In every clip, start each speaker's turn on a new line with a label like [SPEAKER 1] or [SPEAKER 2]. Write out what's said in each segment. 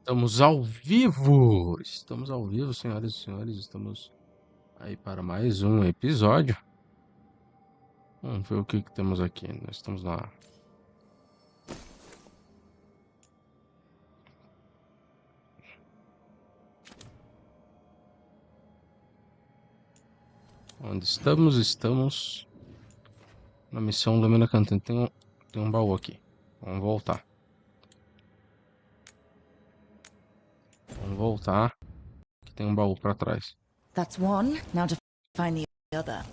[SPEAKER 1] Estamos ao vivo! Estamos ao vivo, senhoras e senhores. Estamos aí para mais um episódio. Vamos ver o que temos aqui. Nós estamos na... Onde estamos? Estamos na missão Lâmina Cantante. Tem um baú aqui. Vamos voltar. Vamos voltar. Que tem um baú para trás.
[SPEAKER 2] That's one. Now to find the other.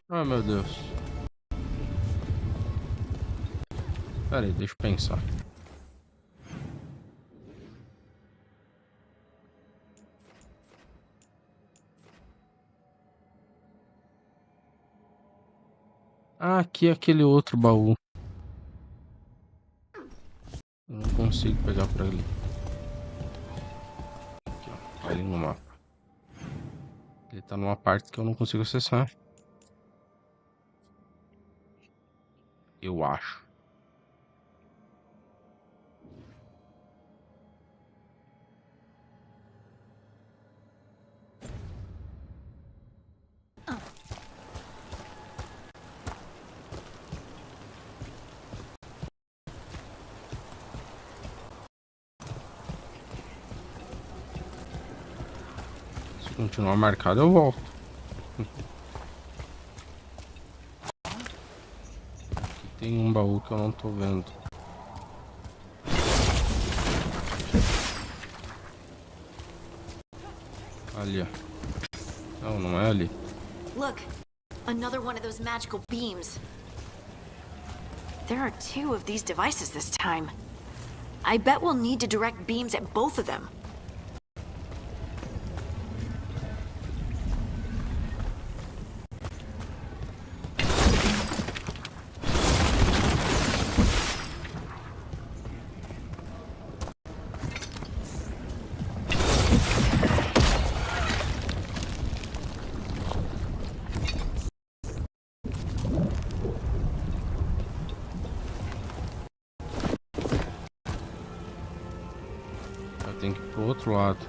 [SPEAKER 1] Ah, meu Deus. Pera aí, deixa eu pensar. Ah, aqui é aquele outro baú. Eu não consigo pegar por ali. Aqui, ó. Tá ali no mapa. Ele tá numa parte que eu não consigo acessar. Eu acho. Se continuar marcado, eu volto. Aqui tem um baú que eu não tô vendo. Ali, ó. Não, não é ali.
[SPEAKER 3] Look, another one of those magical beams. There are two of these devices this time. I bet we'll need to direct beams at both of them.
[SPEAKER 1] Eu tenho que ir pro outro lado.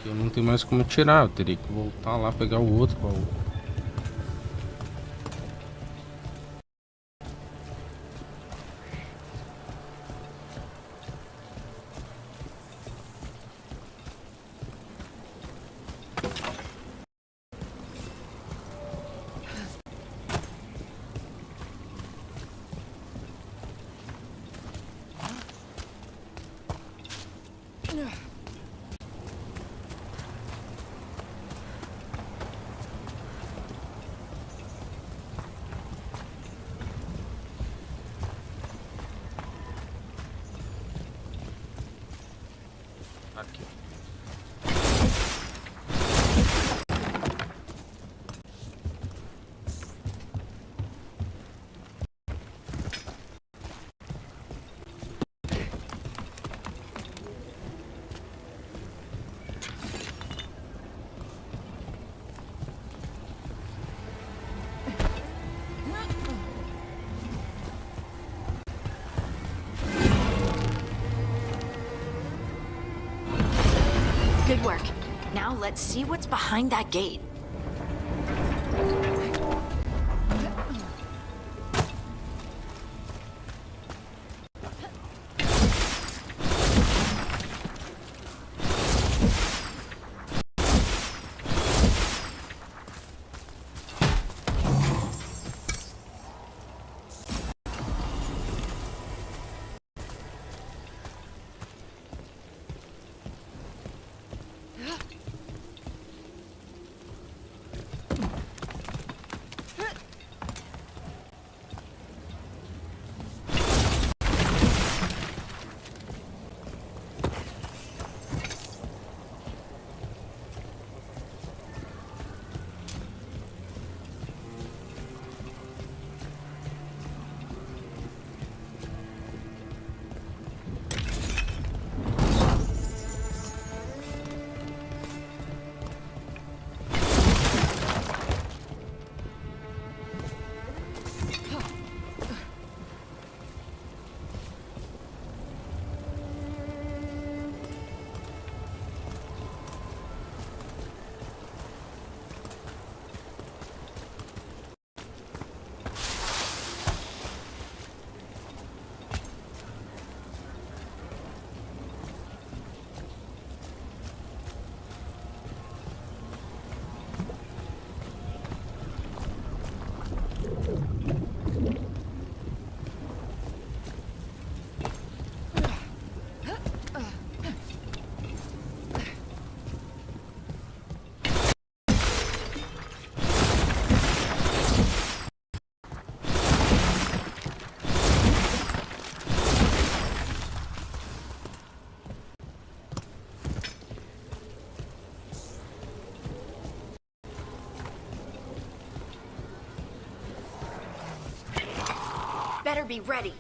[SPEAKER 1] Aqui eu não tenho mais como tirar. Eu teria que voltar lá pegar o outro baú. Aqui.
[SPEAKER 3] Good work. Now let's see what's behind that gate. Better be ready.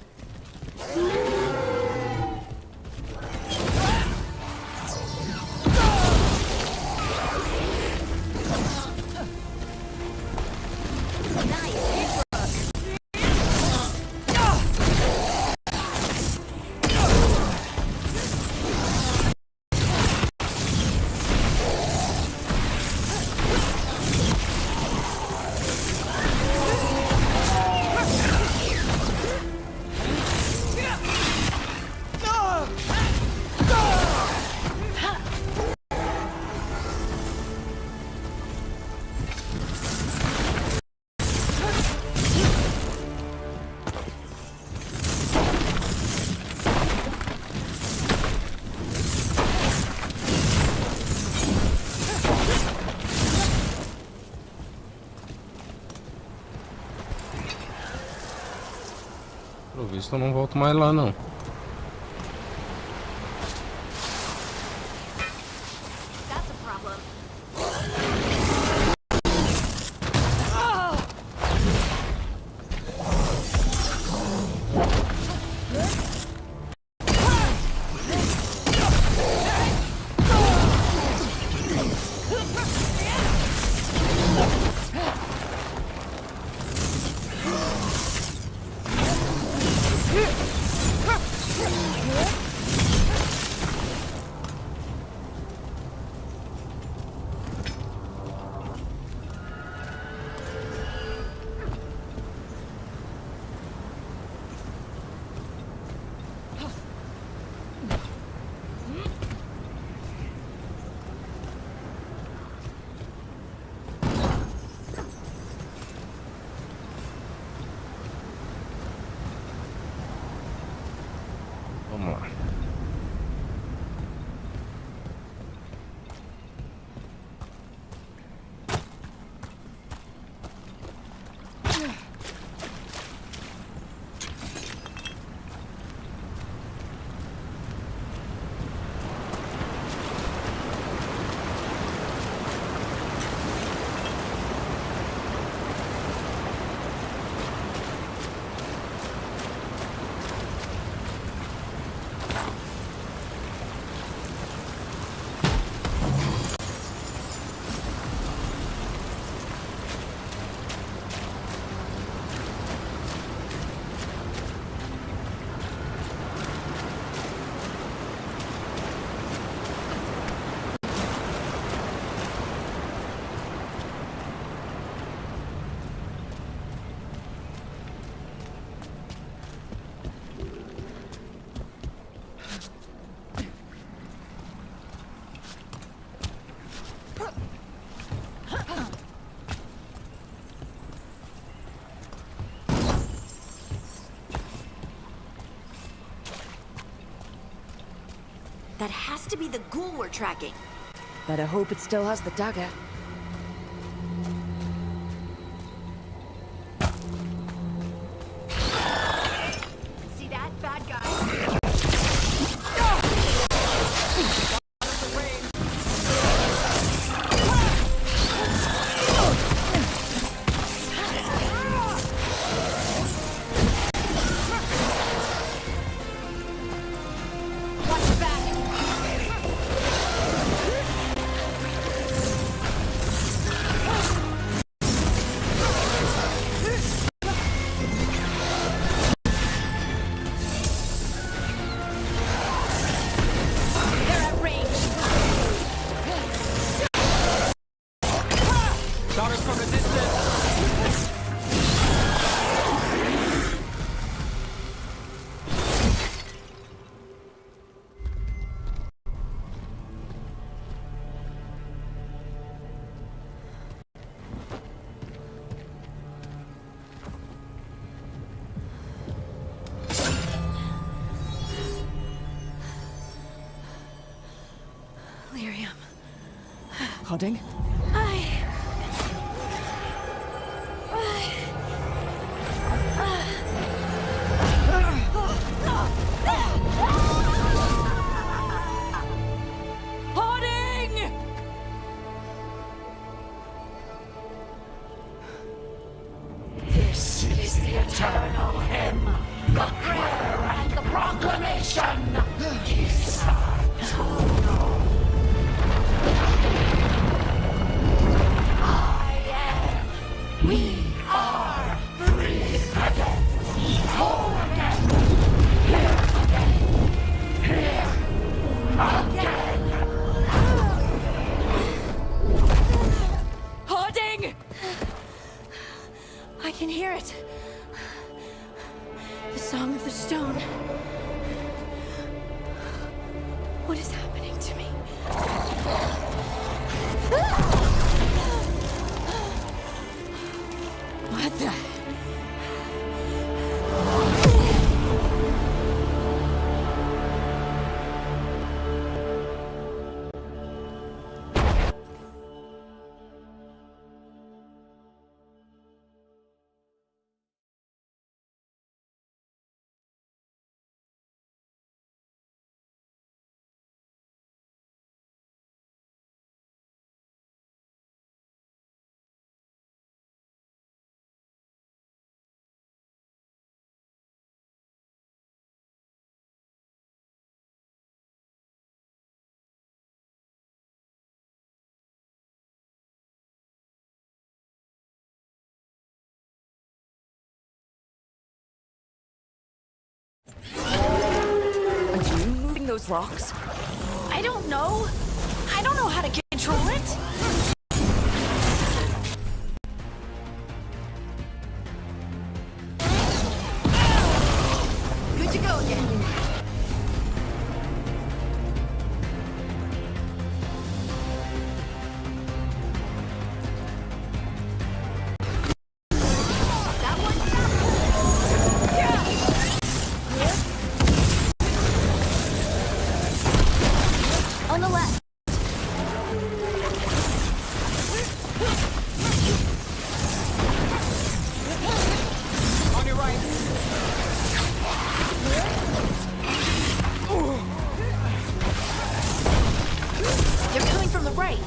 [SPEAKER 1] Pelo visto eu não volto mais lá não.
[SPEAKER 3] That's a problem. That has to be the ghoul we're tracking.
[SPEAKER 2] Better hope it still has the dagger.
[SPEAKER 3] See that, bad guy?
[SPEAKER 2] Hodding?
[SPEAKER 4] This is the eternal hymn, the prayer and the proclamation. Todo. We are free again, whole again, here again.
[SPEAKER 3] Holding! I can hear it. The song of the stone. What is happening to me? What the?
[SPEAKER 2] Are you moving those rocks?
[SPEAKER 3] I don't know. I don't know how to control it. Good to go again. That one. On the left.
[SPEAKER 4] On your right.
[SPEAKER 3] They're coming from the right.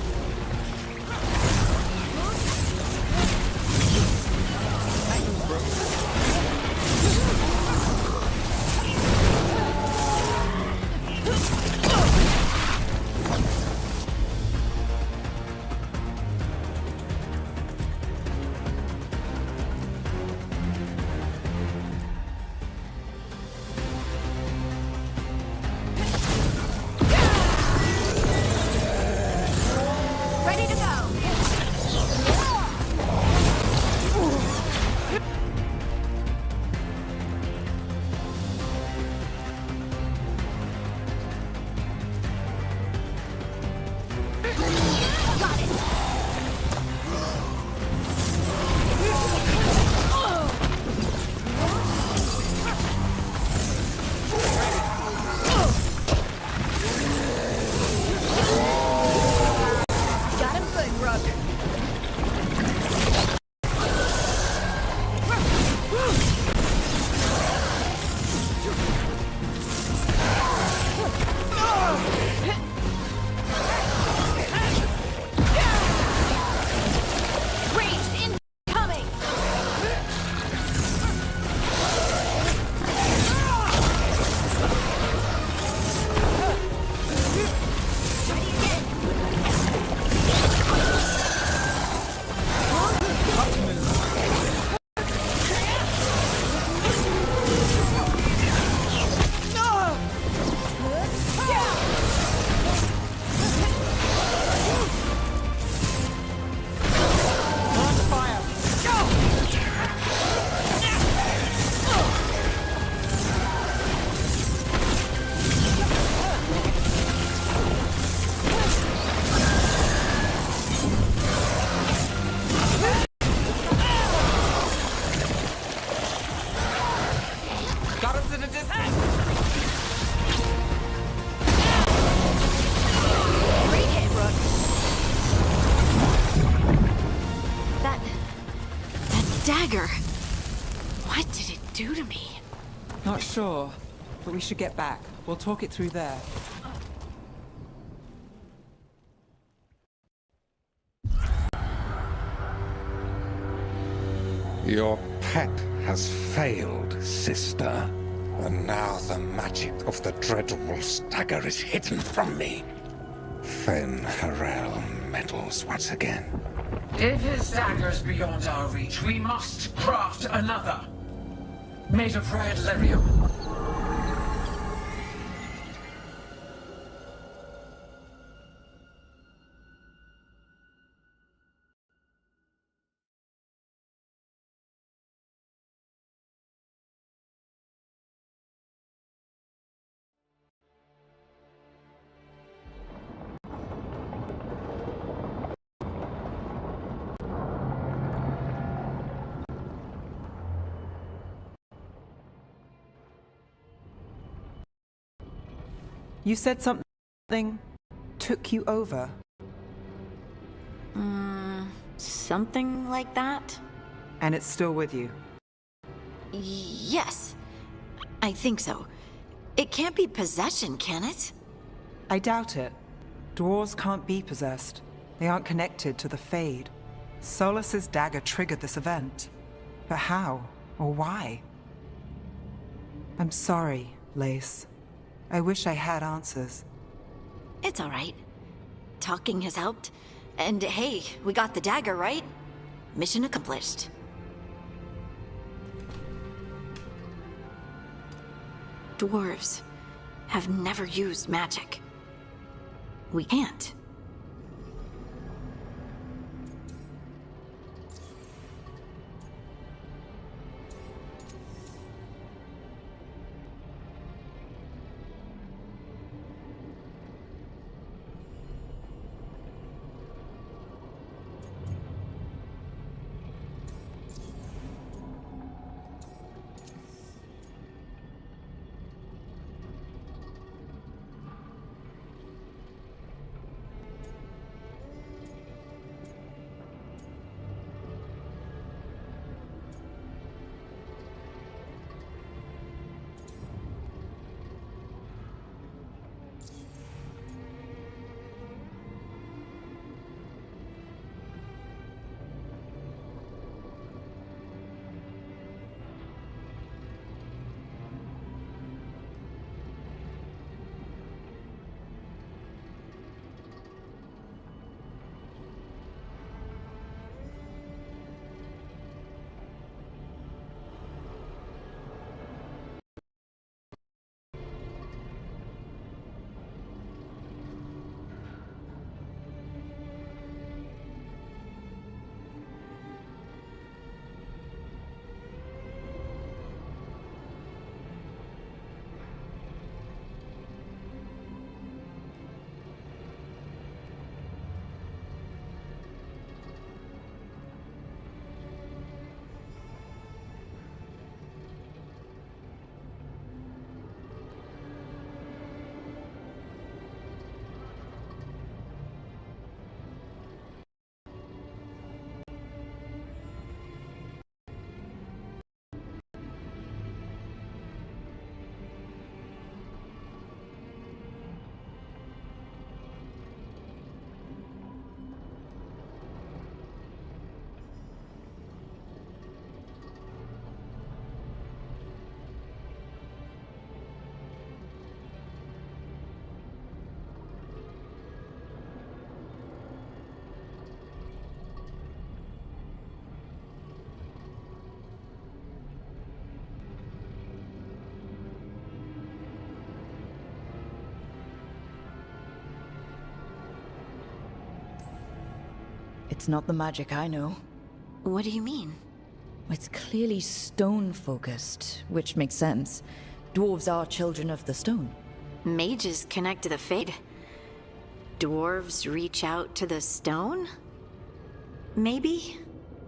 [SPEAKER 5] not sure, but we should get back. We'll talk it through there.
[SPEAKER 6] Your pact has failed, sister. And now the magic of the Dreadwolf's dagger is hidden from me. Fen Harel meddles once again.
[SPEAKER 4] If his dagger's beyond our reach, we must craft another. Made of red lyrium.
[SPEAKER 5] You said something took you over.
[SPEAKER 3] Something like that?
[SPEAKER 5] And it's still with you.
[SPEAKER 3] Yes. I think so. It can't be possession, can it?
[SPEAKER 5] I doubt it. Dwarves can't be possessed. They aren't connected to the Fade. Solas's dagger triggered this event. But how? Or why? I'm sorry, Lace. I wish I had answers.
[SPEAKER 3] It's all right. Talking has helped. And hey, we got the dagger, right? Mission accomplished. Dwarves have never used magic. We can't.
[SPEAKER 2] It's not the magic I know.
[SPEAKER 3] What do you mean?
[SPEAKER 2] It's clearly stone-focused, which makes sense. Dwarves are children of the stone.
[SPEAKER 3] Mages connect to the Fade. Dwarves reach out to the stone? Maybe?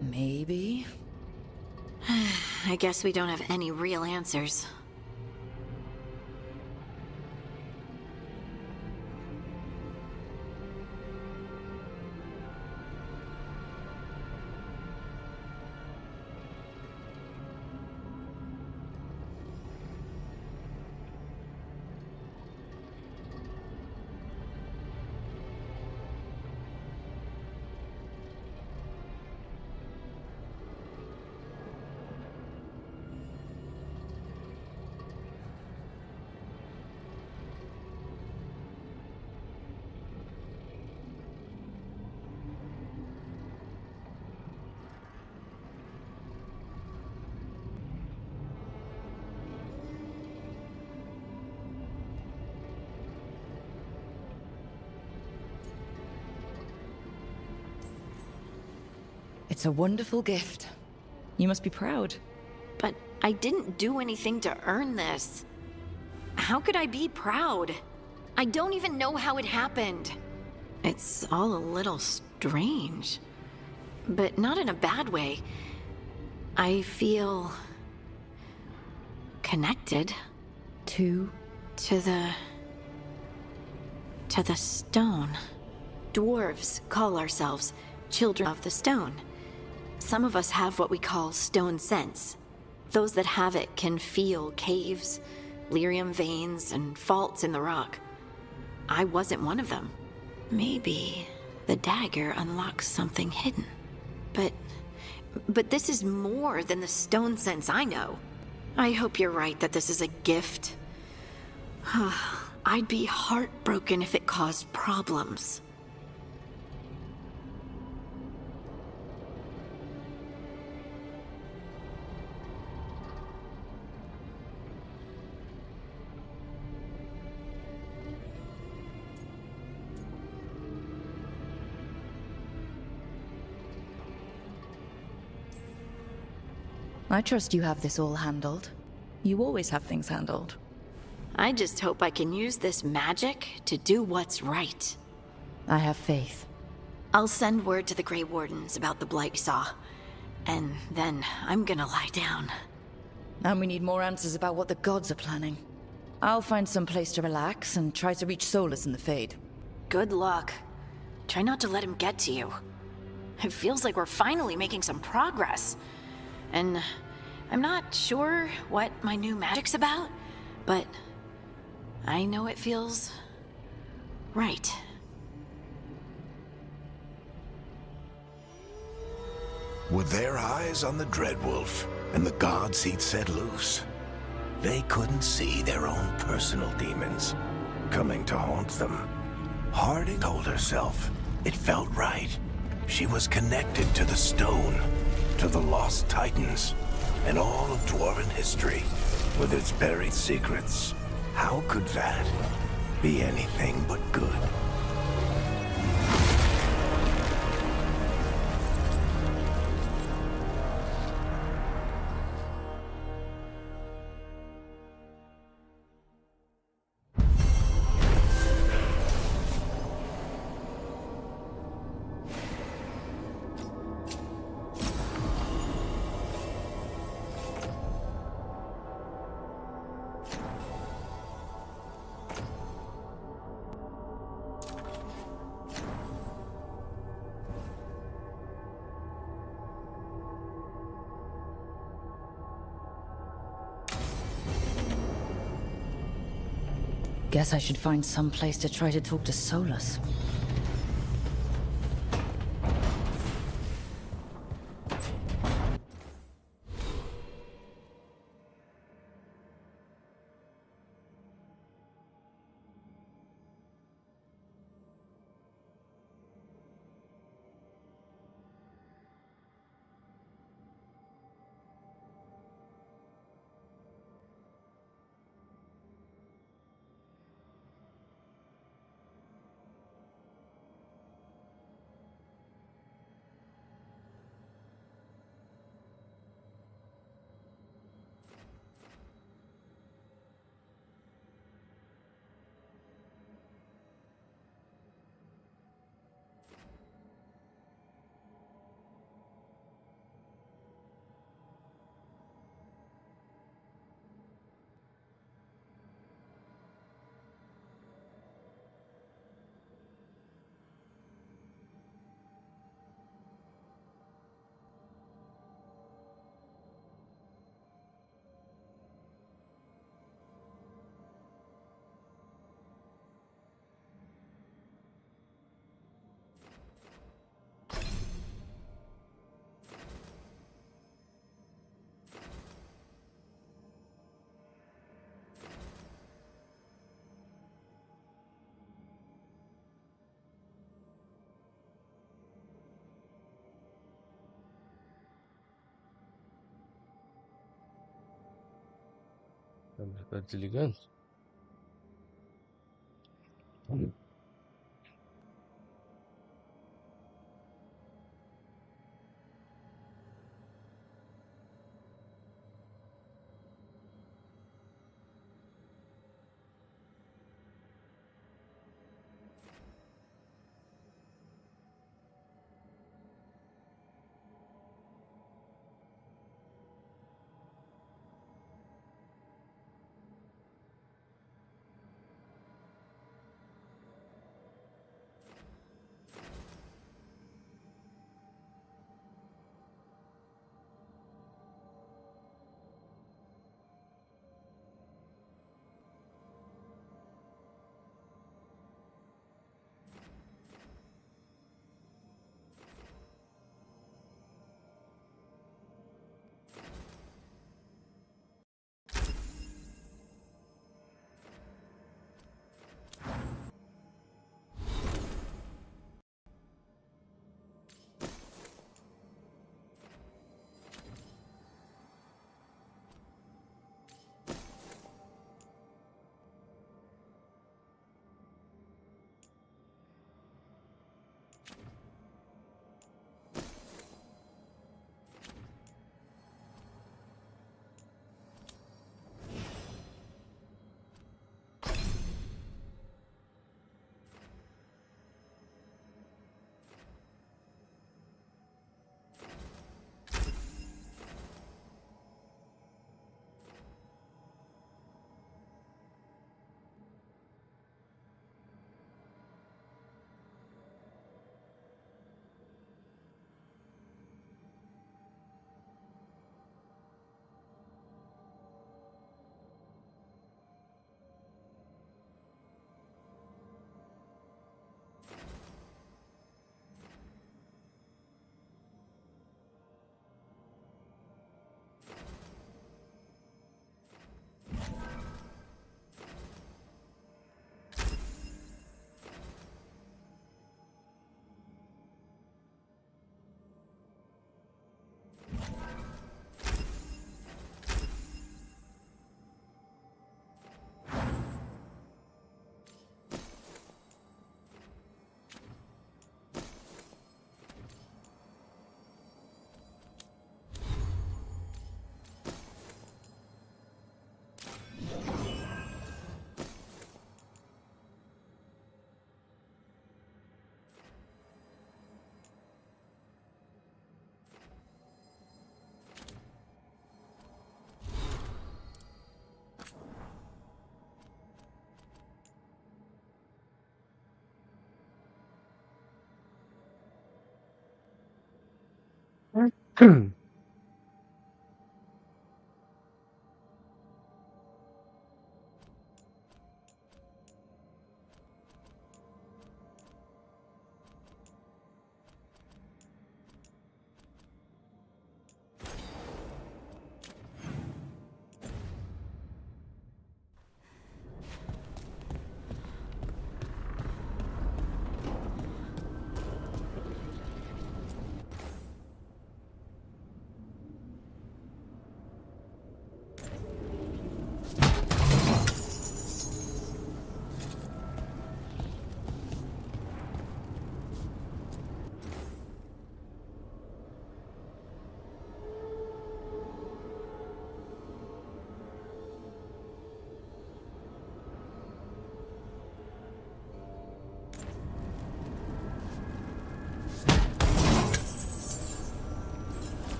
[SPEAKER 2] Maybe.
[SPEAKER 3] I guess we don't have any real answers.
[SPEAKER 2] It's a wonderful gift. You must be proud.
[SPEAKER 3] But I didn't do anything to earn this. How could I be proud? I don't even know how it happened. It's all a little strange. But not in a bad way. I feel... connected.
[SPEAKER 2] To
[SPEAKER 3] the stone. Dwarves call ourselves children of the stone. Some of us have what we call stone sense. Those that have it can feel caves, lyrium veins, and faults in the rock. I wasn't one of them. Maybe the dagger unlocks something hidden. But this is more than the stone sense I know. I hope you're right that this is a gift. I'd be heartbroken if it caused problems.
[SPEAKER 2] I trust you have this all handled. You always have things handled.
[SPEAKER 3] I just hope I can use this magic to do what's right.
[SPEAKER 2] I have faith.
[SPEAKER 3] I'll send word to the Grey Wardens about the blight we saw. And then I'm gonna lie down.
[SPEAKER 2] And we need more answers about what the gods are planning. I'll find some place to relax and try to reach Solus in the Fade.
[SPEAKER 3] Good luck. Try not to let him get to you. It feels like we're finally making some progress. And I'm not sure what my new magic's about, but I know it feels right.
[SPEAKER 7] With their eyes on the Dreadwolf and the gods he'd set loose, they couldn't see their own personal demons coming to haunt them. Harding told herself it felt right. She was connected to the stone, to the lost titans, and all of dwarven history with its buried secrets. How could that be anything but good?
[SPEAKER 2] Guess I should find some place to try to talk to Solus.
[SPEAKER 1] A câmera tá desligando?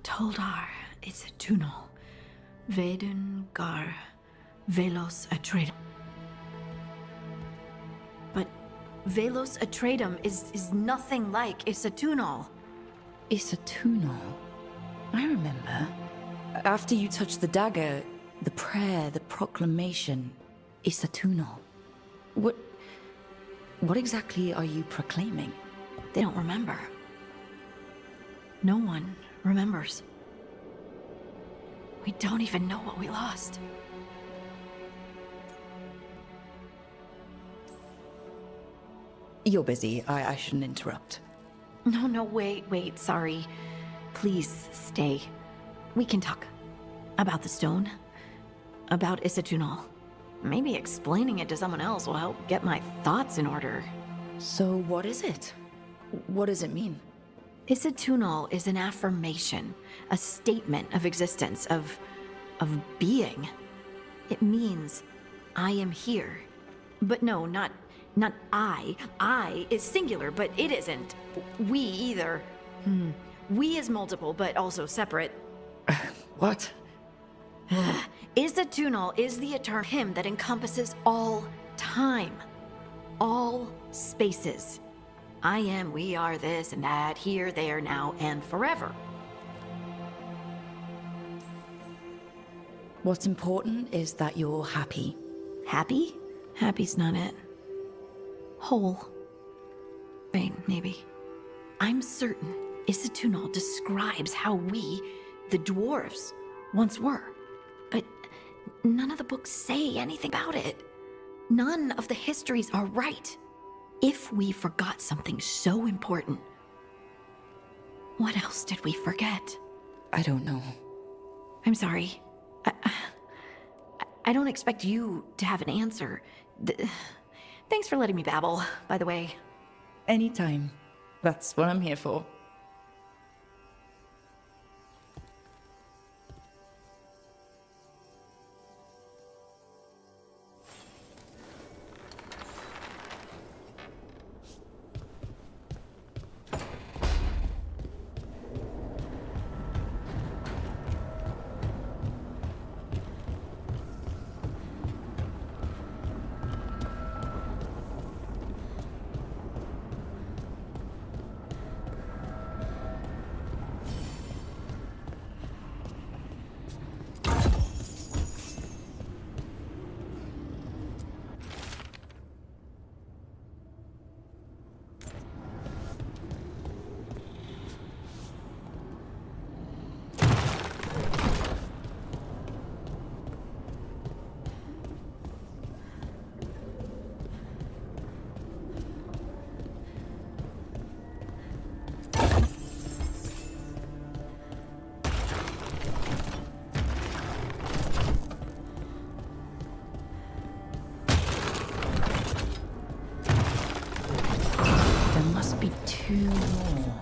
[SPEAKER 3] Toldar is a tunal. Veilguard, velos atredum. But velos atredum is nothing like Isatunal.
[SPEAKER 2] Isatunal? I remember. After you touched the dagger, the prayer, the proclamation. Isatunal. What exactly are you proclaiming?
[SPEAKER 3] They don't remember. No one remembers. We don't even know what we lost.
[SPEAKER 2] You're busy. I shouldn't interrupt.
[SPEAKER 3] No, wait, sorry. Please stay. We can talk. About the stone. About Isatunal. Maybe explaining it to someone else will help get my thoughts in order.
[SPEAKER 2] So what is it? What does it mean?
[SPEAKER 3] Isatunal is an affirmation, a statement of existence, of being. It means, I am here. But no, not I. I is singular, but it isn't. We either. We is multiple, but also separate.
[SPEAKER 2] What?
[SPEAKER 3] Isatunal is the eternal hymn that encompasses all time. All spaces. I am, we are, this and that, here, there, now, and forever.
[SPEAKER 2] What's important is that you're happy.
[SPEAKER 3] Happy? Happy's not it. Whole. Wait, maybe. I'm certain Isatunal describes how we, the dwarves, once were. But none of the books say anything about it. None of the histories are right. If we forgot something so important, what else did we forget?
[SPEAKER 2] I don't know.
[SPEAKER 3] I'm sorry. I don't expect you to have an answer. Thanks for letting me babble, by the way.
[SPEAKER 2] Anytime. That's what I'm here for. be two more.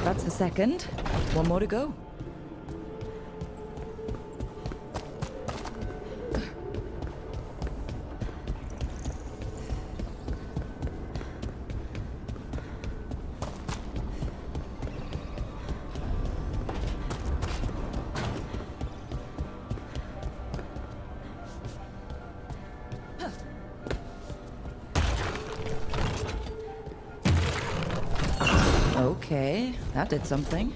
[SPEAKER 2] That's the second. One more to go. Okay, that did something.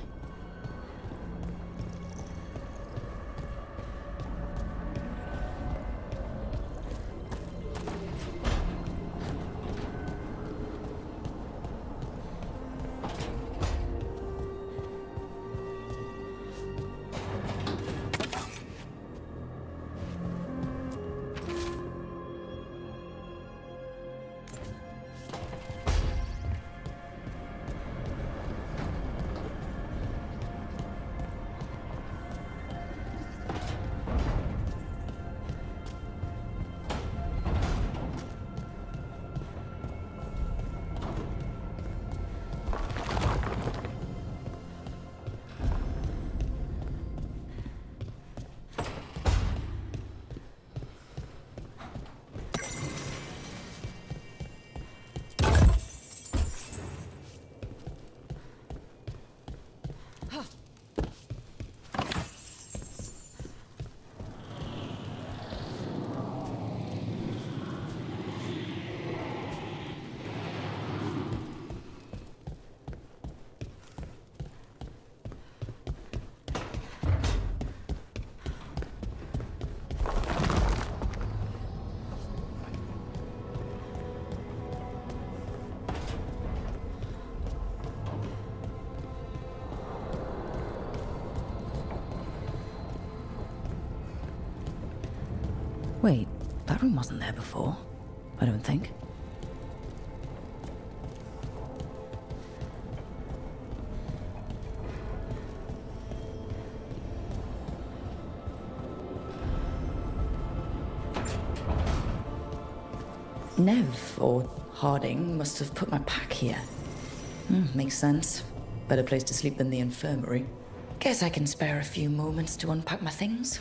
[SPEAKER 2] Wait, that room wasn't there before. I don't think. Nev, or Harding, must have put my pack here. Makes sense. Better place to sleep than the infirmary. Guess I can spare a few moments to unpack my things.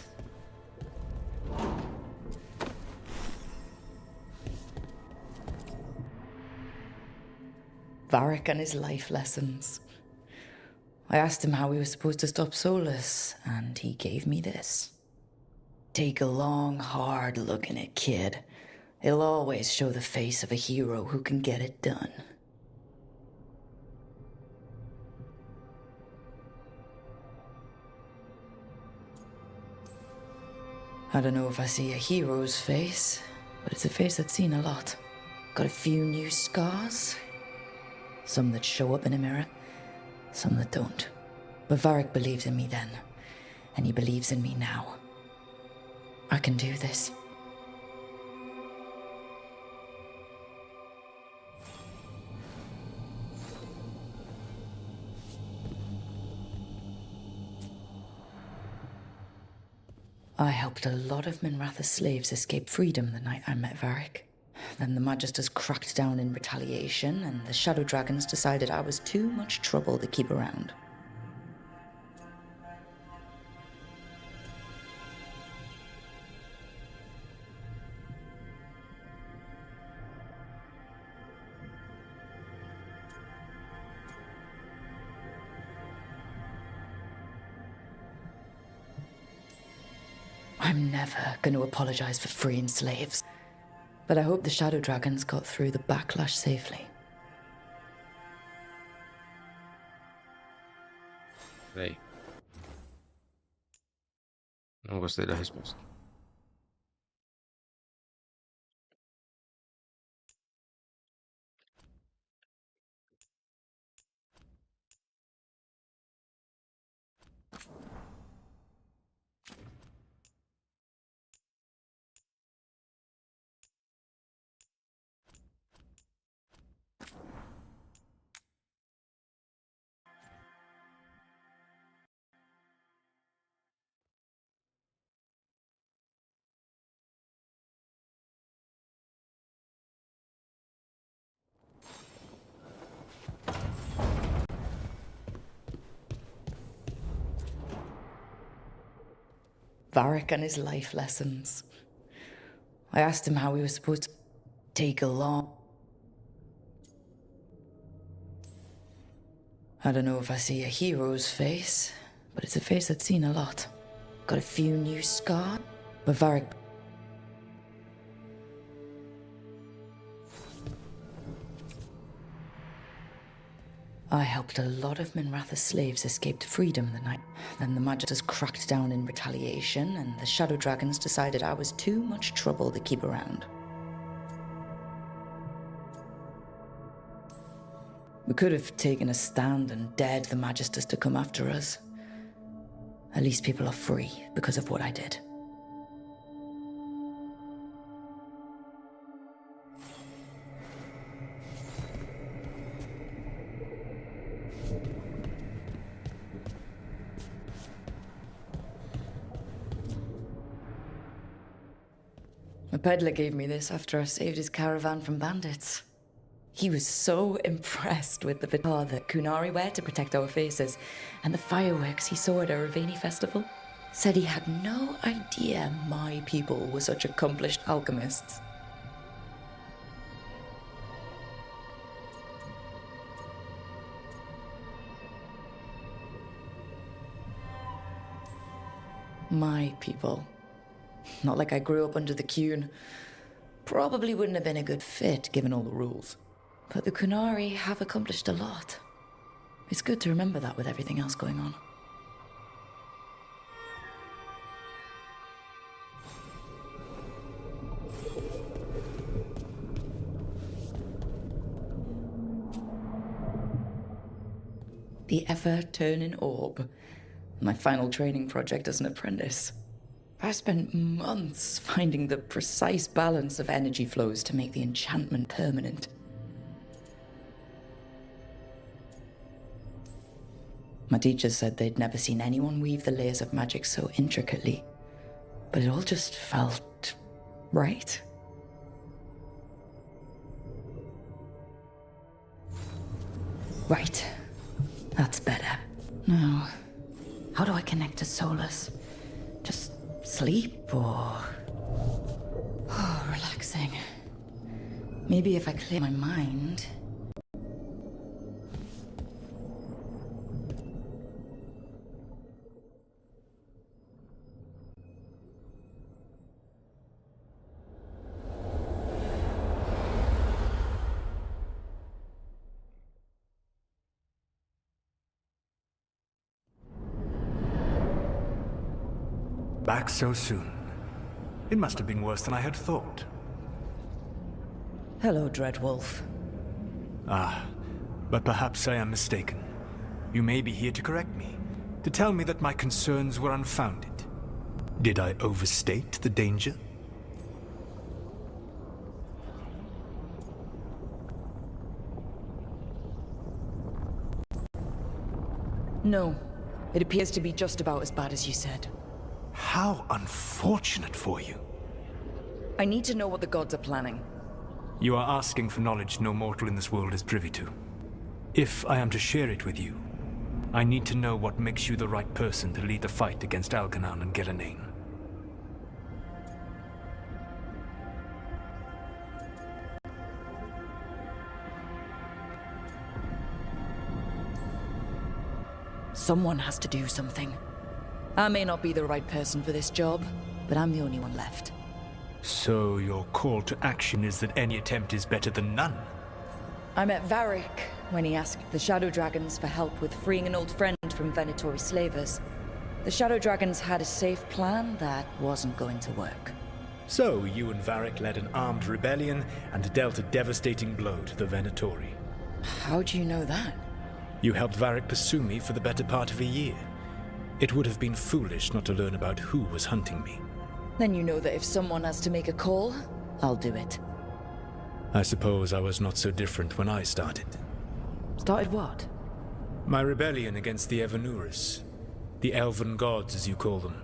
[SPEAKER 2] Varric and his life lessons. I asked him how we were supposed to stop Solus, and he gave me this. Take a long, hard look in it, kid. It'll always show the face of a hero who can get it done. I don't know if I see a hero's face, but it's a face that's seen a lot. Got a few new scars. Some that show up in a mirror, some that don't. But Varric believes in me then, and he believes in me now. I can do this. I helped a lot of Minratha's slaves escape freedom the night I met Varric. Then the Magisters cracked down in retaliation, and the Shadow Dragons decided I was too much trouble to keep around. I'm never going to apologize for freeing slaves. But I hope the Shadow Dragons got through the backlash safely.
[SPEAKER 1] Peraí. Não gostei da resposta.
[SPEAKER 2] Varric and his life lessons. I asked him how we were supposed to take a long... I don't know if I see a hero's face, but it's a face that's seen a lot. Got a few new scars, but Varric... I helped a lot of Minratha's slaves escape to freedom the night. Then the Magisters cracked down in retaliation, and the Shadow Dragons decided I was too much trouble to keep around. We could have taken a stand and dared the Magisters to come after us. At least people are free because of what I did. A peddler gave me this after I saved his caravan from bandits. He was so impressed with the guitar that Qunari wear to protect our faces, and the fireworks he saw at our Ravani festival. Said he had no idea my people were such accomplished alchemists. My people. Not like I grew up under the Qun. Probably wouldn't have been a good fit, given all the rules. But the Qunari have accomplished a lot. It's good to remember that with everything else going on. The ever-turning orb. My final training project as an apprentice. I spent months finding the precise balance of energy flows to make the enchantment permanent. My teachers said they'd never seen anyone weave the layers of magic so intricately, but it all just felt right. Right. That's better. Now, how do I connect to Solus? Just sleep or... Oh, relaxing. Maybe if I clear my mind...
[SPEAKER 8] Back so soon. It must have been worse than I had thought.
[SPEAKER 2] Hello, Dreadwolf.
[SPEAKER 8] Ah, but perhaps I am mistaken. You may be here to correct me, to tell me that my concerns were unfounded. Did I overstate the danger?
[SPEAKER 2] No. It appears to be just about as bad as you said.
[SPEAKER 8] How unfortunate for you.
[SPEAKER 2] I need to know what the gods are planning.
[SPEAKER 8] You are asking for knowledge no mortal in this world is privy to. If I am to share it with you, I need to know what makes you the right person to lead the fight against Algernon and Gillenane.
[SPEAKER 2] Someone has to do something. I may not be the right person for this job, but I'm the only one left.
[SPEAKER 8] So your call to action is that any attempt is better than none?
[SPEAKER 2] I met Varric when he asked the Shadow Dragons for help with freeing an old friend from Venatori slavers. The Shadow Dragons had a safe plan that wasn't going to work.
[SPEAKER 8] So you and Varric led an armed rebellion and dealt a devastating blow to the Venatori.
[SPEAKER 2] How do you know that?
[SPEAKER 8] You helped Varric pursue me for the better part of a year. It would have been foolish not to learn about who was hunting me.
[SPEAKER 2] Then you know that if someone has to make a call, I'll do it.
[SPEAKER 8] I suppose I was not so different when I started.
[SPEAKER 2] Started what?
[SPEAKER 8] My rebellion against the Evanuris. The elven gods, as you call them.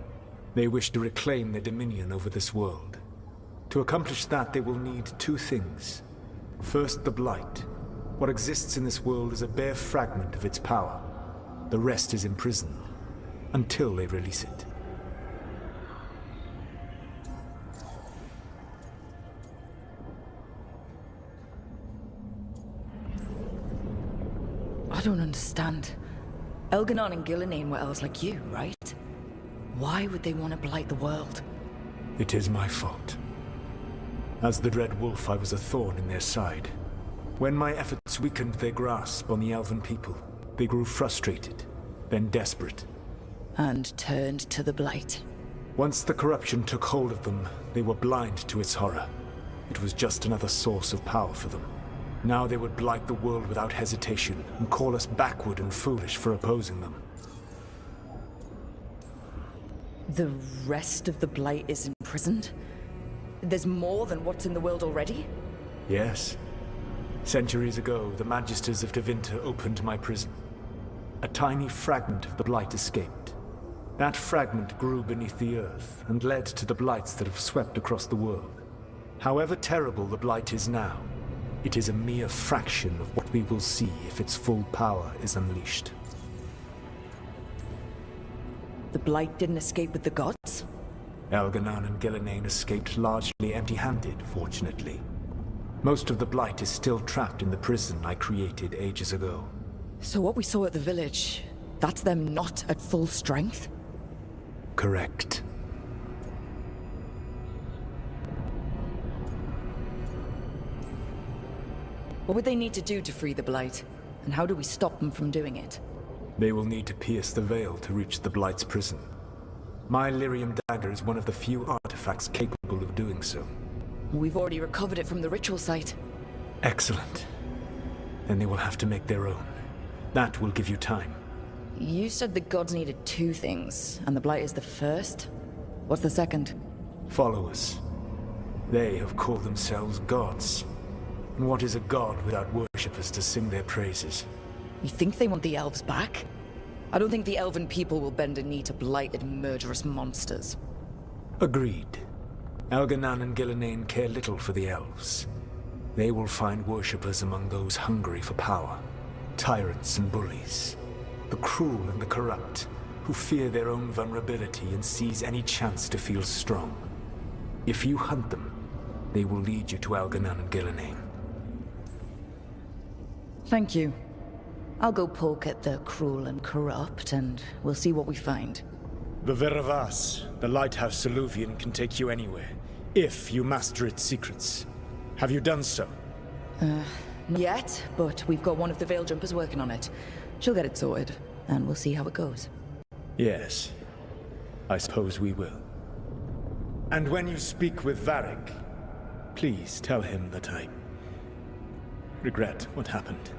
[SPEAKER 8] They wish to reclaim their dominion over this world. To accomplish that, they will need two things. First, the Blight. What exists in this world is a bare fragment of its power. The rest is imprisoned, until they release it.
[SPEAKER 2] I don't understand. Elganon and Gillenane were elves like you, right? Why would they want to blight the world?
[SPEAKER 8] It is my fault. As the Dread Wolf, I was a thorn in their side. When my efforts weakened their grasp on the elven people, they grew frustrated, then desperate.
[SPEAKER 2] And turned to the blight.
[SPEAKER 8] Once the corruption took hold of them, they were blind to its horror. It was just another source of power for them. Now they would blight the world without hesitation, and call us backward and foolish for opposing them.
[SPEAKER 2] The rest of the blight is imprisoned? There's more than what's in the world already?
[SPEAKER 8] Yes. Centuries ago, the Magisters of Tevinter opened my prison. A tiny fragment of the blight escaped. That fragment grew beneath the earth, and led to the blights that have swept across the world. However terrible the blight is now, it is a mere fraction of what we will see if its full power is unleashed.
[SPEAKER 2] The blight didn't escape with the gods?
[SPEAKER 8] Algernon and Gillenane escaped largely empty-handed, fortunately. Most of the blight is still trapped in the prison I created ages ago.
[SPEAKER 2] So what we saw at the village, that's them not at full strength?
[SPEAKER 8] Correct.
[SPEAKER 2] What would they need to do to free the blight? And how do we stop them from doing it?
[SPEAKER 8] They will need to pierce the veil to reach the blight's prison. My lyrium dagger is one of the few artifacts capable of doing so.
[SPEAKER 2] We've already recovered it from the ritual site.
[SPEAKER 8] Excellent. Then they will have to make their own. That will give you time.
[SPEAKER 2] You said the gods needed two things, and the blight is the first? What's the second?
[SPEAKER 8] Followers. They have called themselves gods. And what is a god without worshippers to sing their praises?
[SPEAKER 2] You think they want the elves back? I don't think the elven people will bend a knee to blighted, murderous monsters.
[SPEAKER 8] Agreed. Algernon and Gillenane care little for the elves. They will find worshippers among those hungry for power. Tyrants and bullies. The cruel and the corrupt, who fear their own vulnerability and seize any chance to feel strong. If you hunt them, they will lead you to Algernon and Gillenane.
[SPEAKER 2] Thank you. I'll go poke at the cruel and corrupt, and we'll see what we find.
[SPEAKER 8] The Veravas, the lighthouse Soluvian, can take you anywhere, if you master its secrets. Have you done so?
[SPEAKER 2] Yet, but we've got one of the Veil Jumpers working on it. She'll get it sorted, and we'll see how it goes.
[SPEAKER 8] Yes. I suppose we will. And when you speak with Varric, please tell him that I regret what happened.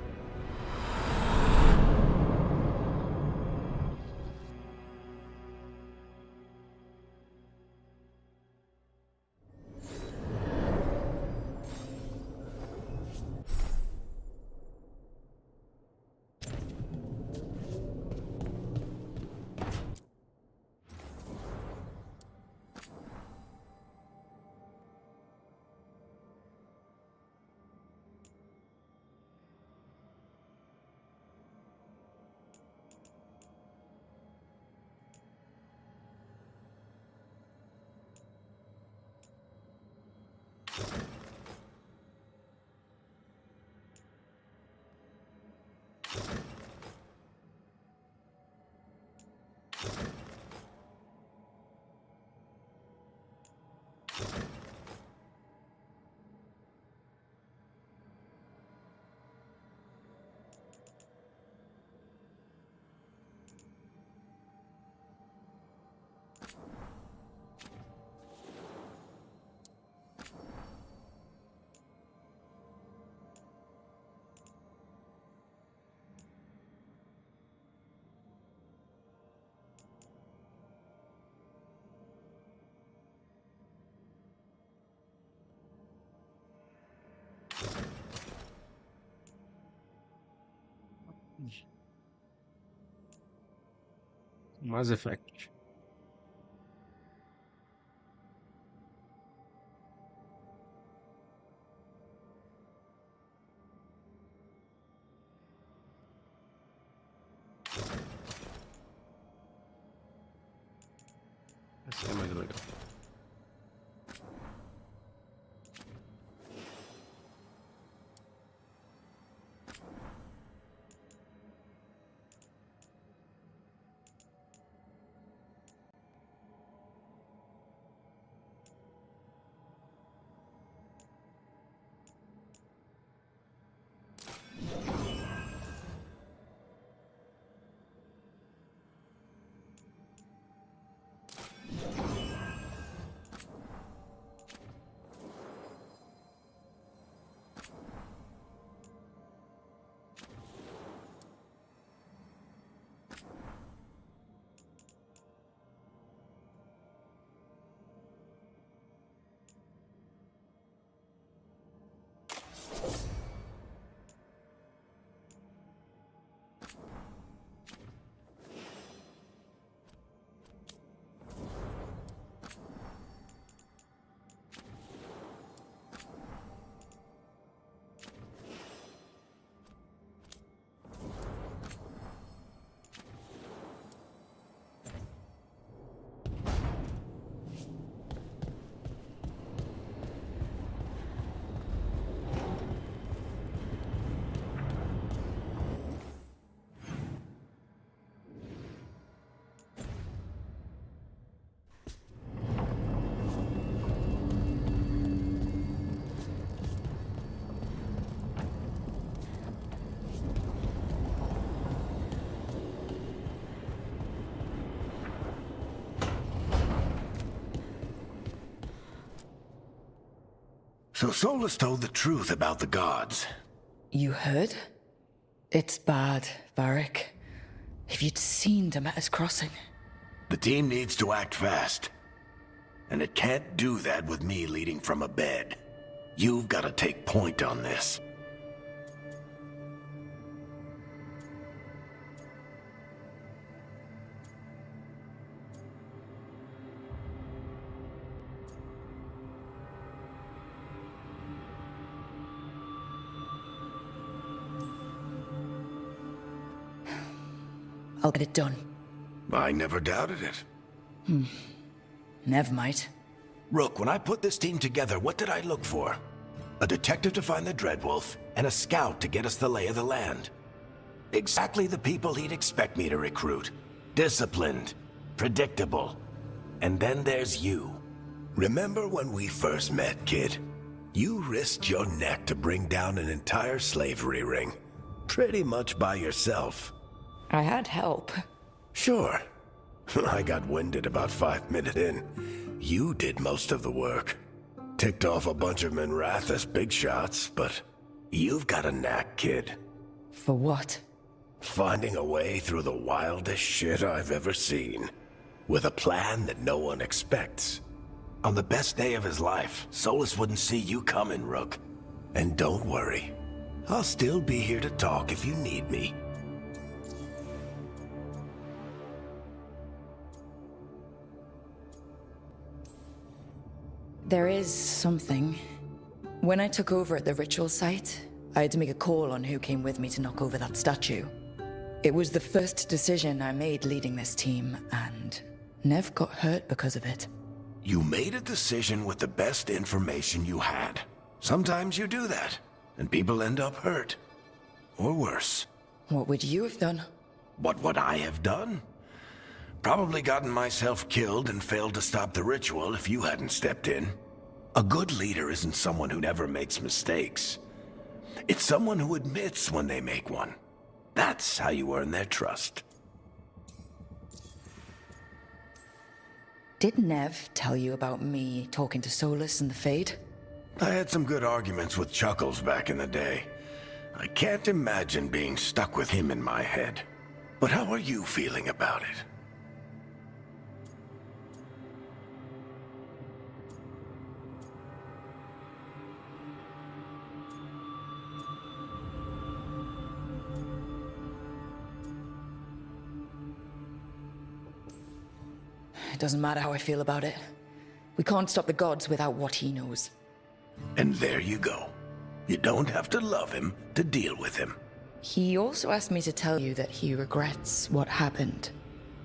[SPEAKER 1] Mass Effect. Esse é mais legal.
[SPEAKER 7] So Solus told the truth about the gods.
[SPEAKER 2] You heard? It's bad, Varric. If you'd seen Demeter's crossing.
[SPEAKER 7] The team needs to act fast. And it can't do that with me leading from a bed. You've got to take point on this.
[SPEAKER 2] I'll get it done.
[SPEAKER 7] I never doubted it.
[SPEAKER 2] Never mind.
[SPEAKER 7] Rook, when I put this team together, what did I look for? A detective to find the Dreadwolf, and a scout to get us the lay of the land. Exactly the people he'd expect me to recruit. Disciplined, predictable. And then there's you. Remember when we first met, kid? You risked your neck to bring down an entire slavery ring. Pretty much by yourself.
[SPEAKER 2] I had help.
[SPEAKER 7] Sure. I got winded about 5 minutes in. you did most of the work. Ticked off a bunch of Minrathous big shots, but you've got a knack, kid.
[SPEAKER 2] For what?
[SPEAKER 7] Finding a way through the wildest shit I've ever seen. With a plan that no one expects. On the best day of his life, Solus wouldn't see you coming, Rook. And don't worry. I'll still be here to talk if you need me.
[SPEAKER 2] There is something. When I took over at the ritual site, I had to make a call on who came with me to knock over that statue. It was the first decision I made leading this team, and Nev got hurt because of it.
[SPEAKER 7] You made a decision with the best information you had. Sometimes you do that, and people end up hurt. Or worse.
[SPEAKER 2] What would you have done?
[SPEAKER 7] What would I have done? Probably gotten myself killed and failed to stop the ritual if you hadn't stepped in. A good leader isn't someone who never makes mistakes. It's someone who admits when they make one. That's how you earn their trust.
[SPEAKER 2] Did Nev tell you about me talking to Solus and the Fade?
[SPEAKER 7] I had some good arguments with Chuckles back in the day. I can't imagine being stuck with him in my head. But how are you feeling about it?
[SPEAKER 2] It doesn't matter how I feel about it. We can't stop the gods without what he knows.
[SPEAKER 7] And there you go. You don't have to love him to deal with him.
[SPEAKER 2] He also asked me to tell you that he regrets what happened.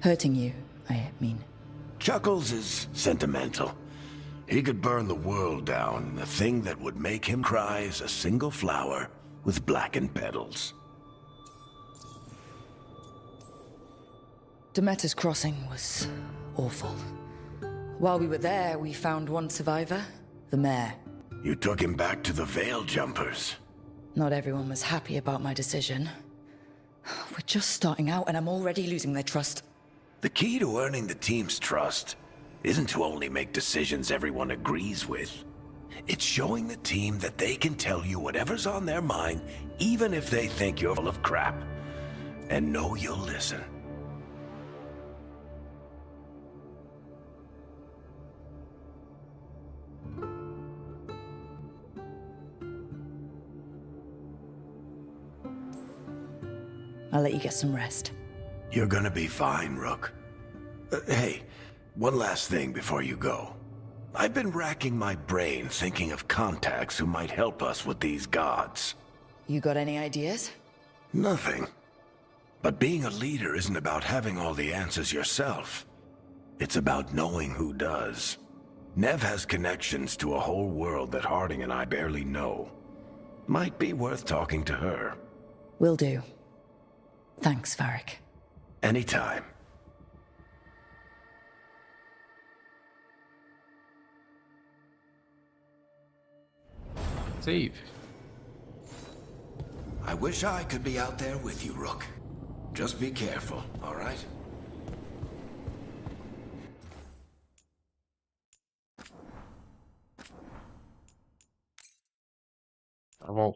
[SPEAKER 2] Hurting you, I mean.
[SPEAKER 7] Chuckles is sentimental. He could burn the world down, and the thing that would make him cry is a single flower with blackened petals.
[SPEAKER 2] Demeter's crossing was awful. While we were there, we found one survivor, the mayor.
[SPEAKER 7] You took him back to the Veil Jumpers.
[SPEAKER 2] Not everyone was happy about my decision. We're just starting out and I'm already losing their trust.
[SPEAKER 7] The key to earning the team's trust isn't to only make decisions everyone agrees with. It's showing the team that they can tell you whatever's on their mind, even if they think you're full of crap. And know you'll listen.
[SPEAKER 2] I'll let you get some rest.
[SPEAKER 7] You're gonna be fine, Rook. Hey, one last thing before you go. I've been racking my brain thinking of contacts who might help us with these gods.
[SPEAKER 2] You got any ideas?
[SPEAKER 7] Nothing. But being a leader isn't about having all the answers yourself. It's about knowing who does. Nev has connections to a whole world that Harding and I barely know. Might be worth talking to her.
[SPEAKER 2] Will do. Thanks, Varric.
[SPEAKER 7] Anytime.
[SPEAKER 1] Save.
[SPEAKER 7] I wish I could be out there with you, Rook. Just be careful, all right?
[SPEAKER 1] Tá bom.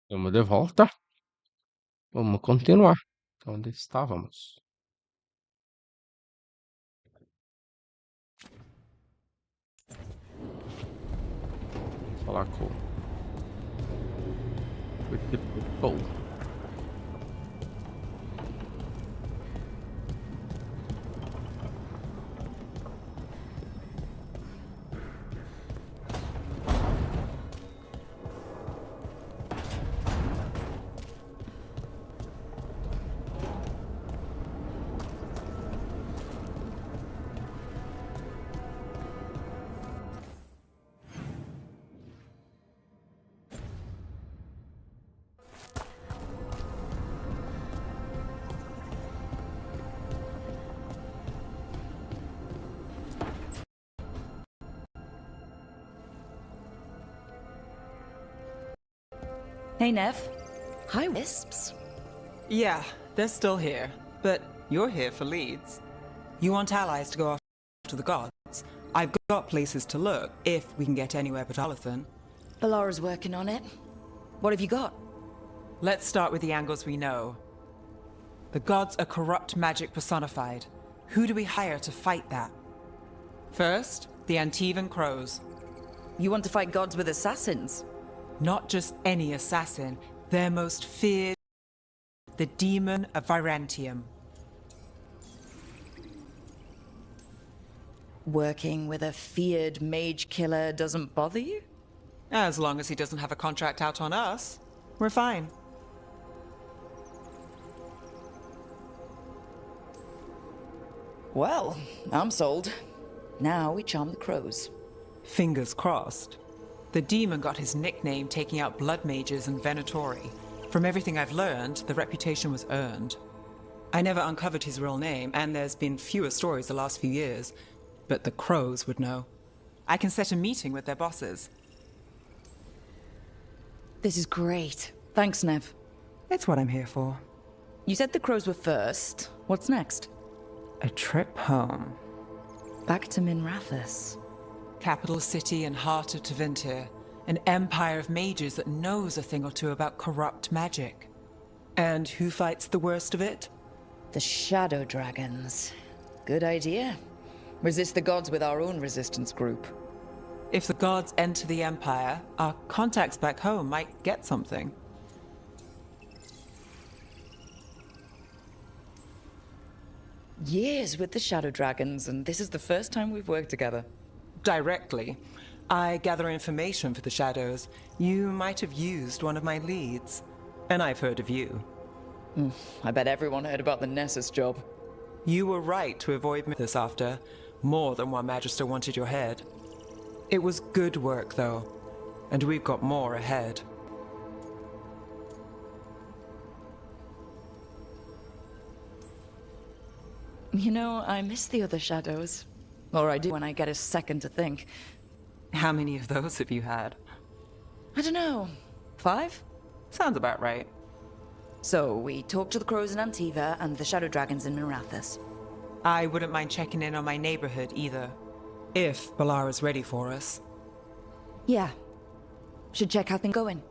[SPEAKER 1] Vamos de volta. Vamos continuar onde estávamos. Vamos falar com o Paul.
[SPEAKER 2] Hey, Nev. Hi, Wisps.
[SPEAKER 5] Yeah, they're still here, but you're here for leads. You want allies to go after the gods? I've got places to look, if we can get anywhere but Olithan.
[SPEAKER 2] Balara's working on it. What have you got?
[SPEAKER 5] Let's start with the angles we know. The gods are corrupt magic personified. Who do we hire to fight that? First, the Antivan Crows.
[SPEAKER 2] You want to fight gods with assassins?
[SPEAKER 5] Not just any assassin, their most feared, the Demon of Virantium.
[SPEAKER 2] Working with a feared mage killer doesn't bother you?
[SPEAKER 5] As long as he doesn't have a contract out on us, we're fine.
[SPEAKER 2] Well, I'm sold. Now we charm the crows.
[SPEAKER 5] Fingers crossed. The demon got his nickname taking out blood mages and Venatori. From everything I've learned, the reputation was earned. I never uncovered his real name, and there's been fewer stories the last few years, but the crows would know. I can set a meeting with their bosses.
[SPEAKER 2] This is great. Thanks, Nev.
[SPEAKER 5] It's what I'm here for.
[SPEAKER 2] You said the crows were first. What's next?
[SPEAKER 5] A trip home.
[SPEAKER 2] Back to Minrathous.
[SPEAKER 5] Capital city and heart of Tevinter. An empire of mages that knows a thing or two about corrupt magic. And who fights the worst of it?
[SPEAKER 2] The Shadow Dragons. Good idea. Resist the gods with our own resistance group.
[SPEAKER 5] If the gods enter the empire, our contacts back home might get something.
[SPEAKER 2] Years with the Shadow Dragons, and this is the first time we've worked together.
[SPEAKER 5] Directly. I gather information for the Shadows. You might have used one of my leads. And I've heard of you.
[SPEAKER 2] I bet everyone heard about the Nessus job.
[SPEAKER 5] You were right to avoid me this after. More than one Magister wanted your head. It was good work, though. And we've got more ahead.
[SPEAKER 2] You know, I miss the other Shadows. Or I do when I get a second to think.
[SPEAKER 5] How many of those have you had?
[SPEAKER 2] I don't know. 5?
[SPEAKER 5] Sounds about right.
[SPEAKER 2] So, we talked to the crows in Antiva and the Shadow Dragons in Minrathous.
[SPEAKER 5] I wouldn't mind checking in on my neighborhood either. If Balara's ready for us.
[SPEAKER 2] Yeah. Should check how things going.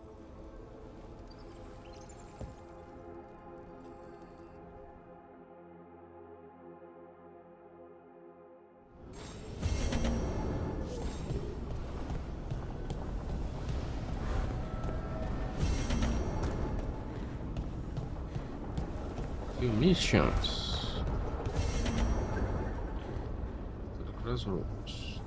[SPEAKER 1] Missions. To the crossroads.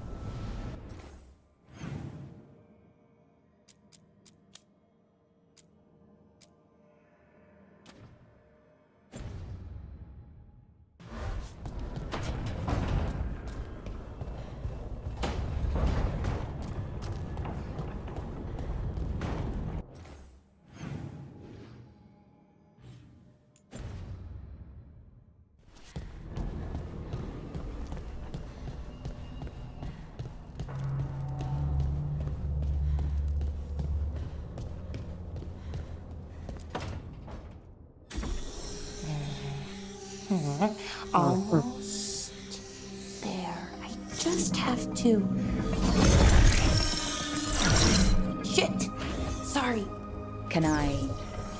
[SPEAKER 4] Almost there. I just have to... Shit! Sorry.
[SPEAKER 2] Can I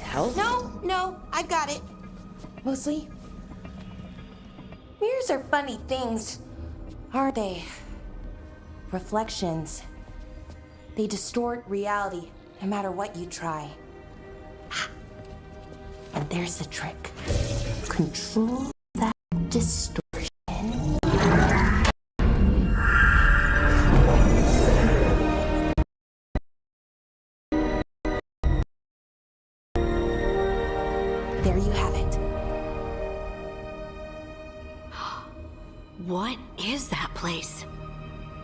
[SPEAKER 2] help?
[SPEAKER 9] No, I've got it. Mostly, mirrors are funny things, aren't they? Reflections. They distort reality, no matter what you try. And there's the trick. Control that distortion. There you have it.
[SPEAKER 3] What is that place?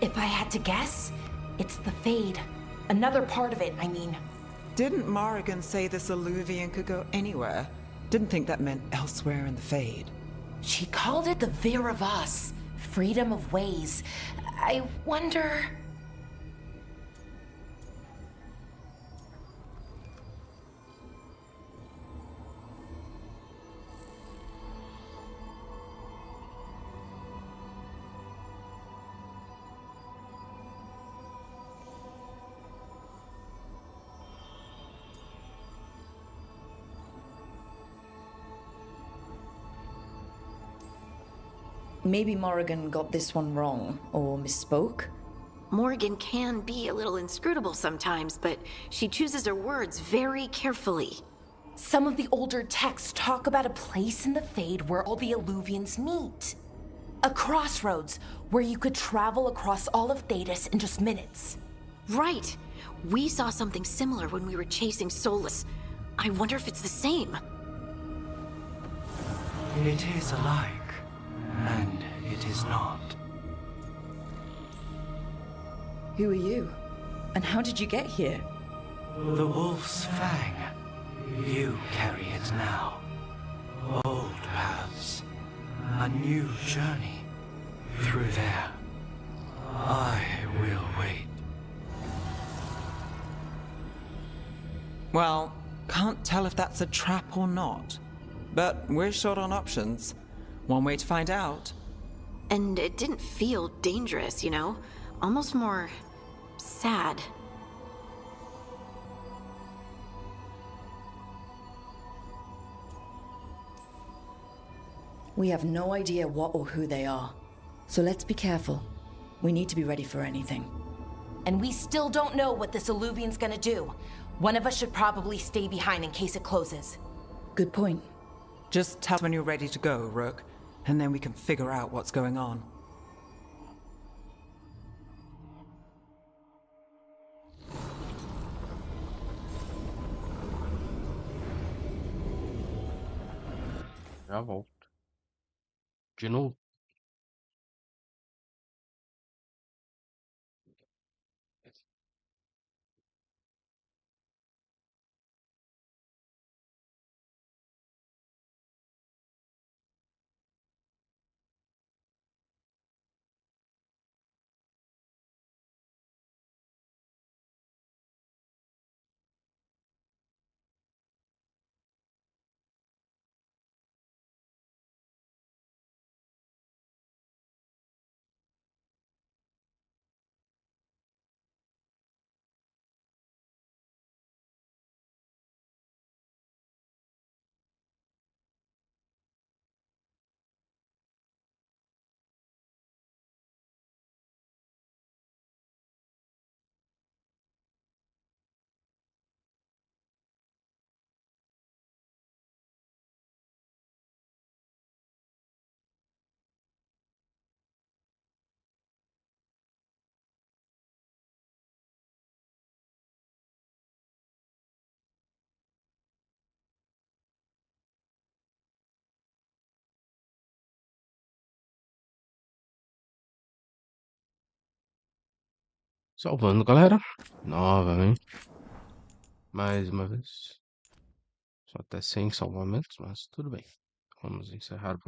[SPEAKER 9] If I had to guess, it's the Fade. Another part of it, I mean.
[SPEAKER 5] Didn't Morrigan say this Alluvian could go anywhere? Didn't think that meant elsewhere in the Fade.
[SPEAKER 9] She called it the Vir of Us, freedom of ways. I wonder...
[SPEAKER 2] Maybe Morrigan got this one wrong, or misspoke.
[SPEAKER 3] Morgan can be a little inscrutable sometimes, but she chooses her words very carefully.
[SPEAKER 9] Some of the older texts talk about a place in the Fade where all the Alluvians meet. A crossroads where you could travel across all of Thedas in just minutes.
[SPEAKER 3] Right. We saw something similar when we were chasing Solus. I wonder if it's the same.
[SPEAKER 10] It is alike, and it is not.
[SPEAKER 2] Who are you? And how did you get here?
[SPEAKER 10] The wolf's fang. You carry it now. Old paths. A new journey. Through there. I will wait.
[SPEAKER 5] Well, can't tell if that's a trap or not. But we're short on options. One way to find out.
[SPEAKER 3] And it didn't feel dangerous, you know? Almost more... sad.
[SPEAKER 2] We have no idea what or who they are. So let's be careful. We need to be ready for anything.
[SPEAKER 9] And we still don't know what this Alluvian's gonna do. One of us should probably stay behind in case it closes.
[SPEAKER 2] Good point.
[SPEAKER 5] Just tell us when you're ready to go, Rook, and then we can figure out what's going on.
[SPEAKER 1] Já volto. De novo. Salvando, galera. Novamente. Mais uma vez. Só até 100 salvamentos, mas tudo bem. Vamos encerrar por